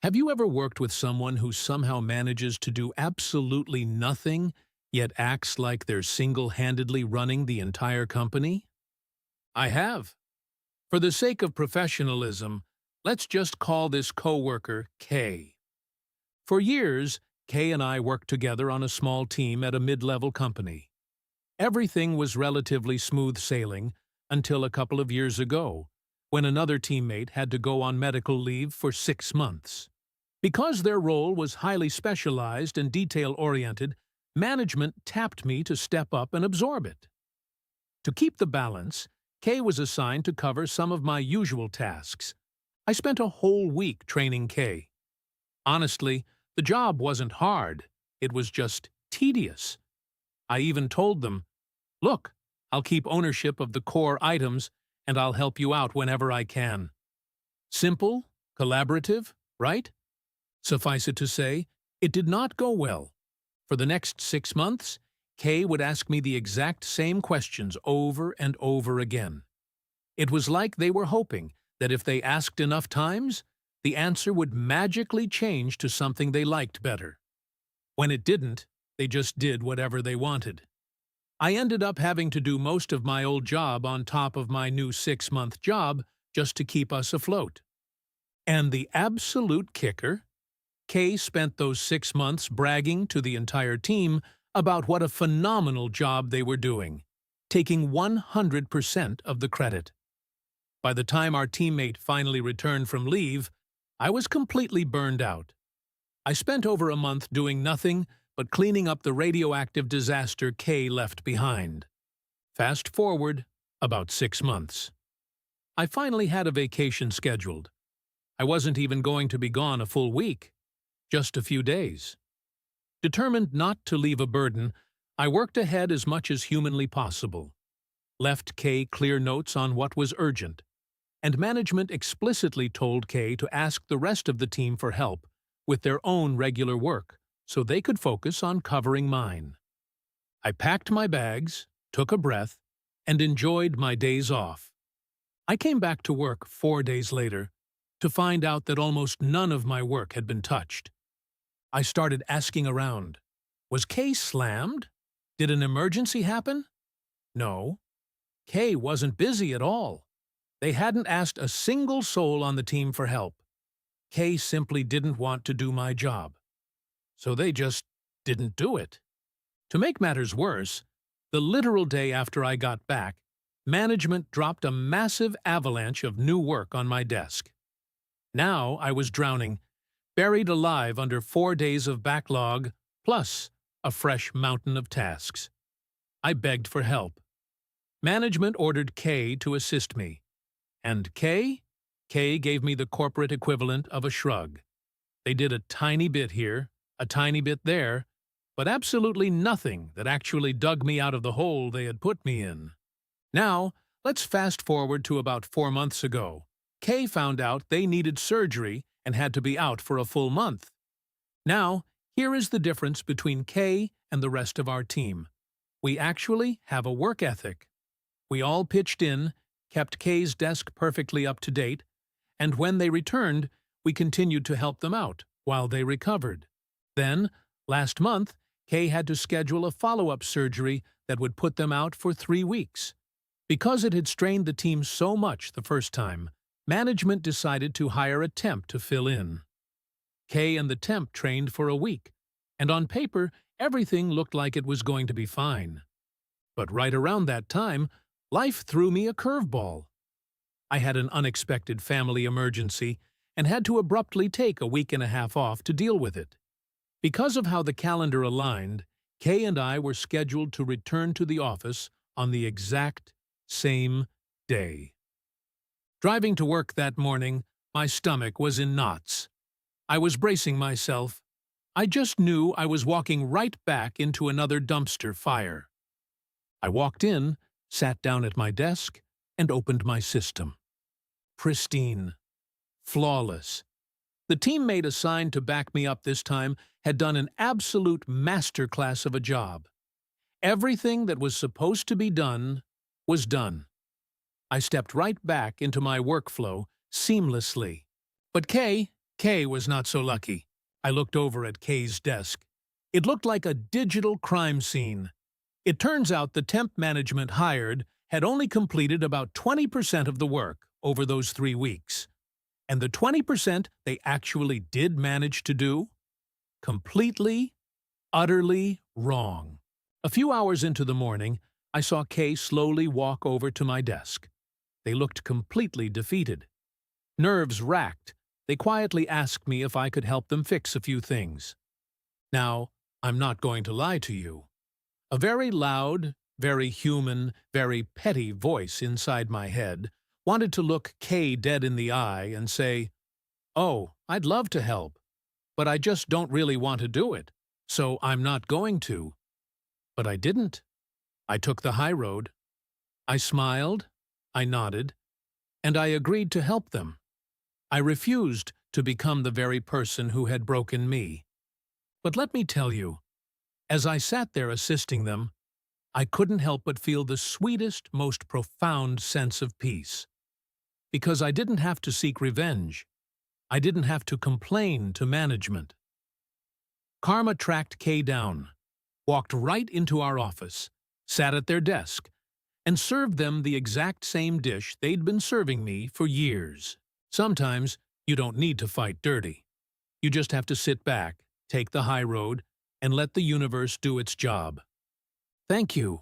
Have you ever worked with someone who somehow manages to do absolutely nothing, yet acts like they're single-handedly running the entire company? I have. For the sake of professionalism, let's just call this coworker Kay. For years, Kay and I worked together on a small team at a mid-level company. Everything was relatively smooth sailing until a couple of years ago, when another teammate had to go on medical leave for 6 months. Because their role was highly specialized and detail-oriented, management tapped me to step up and absorb it. To keep the balance, Kay was assigned to cover some of my usual tasks. I spent a whole week training Kay. Honestly, the job wasn't hard, it was just tedious. I even told them, "Look, I'll keep ownership of the core items and I'll help you out whenever I can." Simple, collaborative, right? Suffice it to say, it did not go well. For the next 6 months, Kay would ask me the exact same questions over and over again. It was like they were hoping that if they asked enough times, the answer would magically change to something they liked better. When it didn't, they just did whatever they wanted. I ended up having to do most of my old job on top of my new 6-month job just to keep us afloat. And the absolute kicker? Kay spent those 6 months bragging to the entire team about what a phenomenal job they were doing, taking 100% of the credit. By the time our teammate finally returned from leave, I was completely burned out. I spent over a month doing nothing but cleaning up the radioactive disaster Kay left behind. Fast forward about 6 months. I finally had a vacation scheduled. I wasn't even going to be gone a full week. Just a few days. Determined not to leave a burden, I worked ahead as much as humanly possible, left Kay clear notes on what was urgent, and management explicitly told Kay to ask the rest of the team for help with their own regular work so they could focus on covering mine. I packed my bags, took a breath, and enjoyed my days off. I came back to work 4 days later to find out that almost none of my work had been touched. I started asking around. Was Kay slammed? Did an emergency happen? No. Kay wasn't busy at all. They hadn't asked a single soul on the team for help. Kay simply didn't want to do my job. So they just didn't do it. To make matters worse, the literal day after I got back, management dropped a massive avalanche of new work on my desk. Now I was drowning, buried alive under 4 days of backlog, plus a fresh mountain of tasks. I begged for help. Management ordered Kay to assist me. And Kay gave me the corporate equivalent of a shrug. They did a tiny bit here, a tiny bit there, but absolutely nothing that actually dug me out of the hole they had put me in. Now, let's fast forward to about 4 months ago. Kay found out they needed surgery and had to be out for a full month. Now, here is the difference between Kay and the rest of our team. We actually have a work ethic. We all pitched in, kept Kay's desk perfectly up to date, and when they returned, we continued to help them out while they recovered. Then, last month, Kay had to schedule a follow-up surgery that would put them out for 3 weeks. Because it had strained the team so much the first time, management decided to hire a temp to fill in. Kay and the temp trained for a week, and on paper, everything looked like it was going to be fine. But right around that time, life threw me a curveball. I had an unexpected family emergency and had to abruptly take a week and a half off to deal with it. Because of how the calendar aligned, Kay and I were scheduled to return to the office on the exact same day. Driving to work that morning, my stomach was in knots. I was bracing myself. I just knew I was walking right back into another dumpster fire. I walked in, sat down at my desk, and opened my system. Pristine. Flawless. The teammate assigned to back me up this time had done an absolute masterclass of a job. Everything that was supposed to be done was done. I stepped right back into my workflow seamlessly. But Kay Kay was not so lucky. I looked over at Kay's desk. It looked like a digital crime scene. It turns out the temp management hired had only completed about 20% of the work over those 3 weeks. And the 20% they actually did manage to do? Completely, utterly wrong. A few hours into the morning, I saw Kay slowly walk over to my desk. They looked completely defeated. Nerves racked, they quietly asked me if I could help them fix a few things. Now, I'm not going to lie to you. A very loud, very human, very petty voice inside my head wanted to look Kay dead in the eye and say, "Oh, I'd love to help, but I just don't really want to do it, so I'm not going to." But I didn't. I took the high road. I smiled, I nodded, and I agreed to help them. I refused to become the very person who had broken me. But let me tell you, as I sat there assisting them, I couldn't help but feel the sweetest, most profound sense of peace. Because I didn't have to seek revenge. I didn't have to complain to management. Karma tracked Kay down, walked right into our office, sat at their desk, and served them the exact same dish they'd been serving me for years. Sometimes you don't need to fight dirty. You just have to sit back, take the high road, and let the universe do its job. Thank you.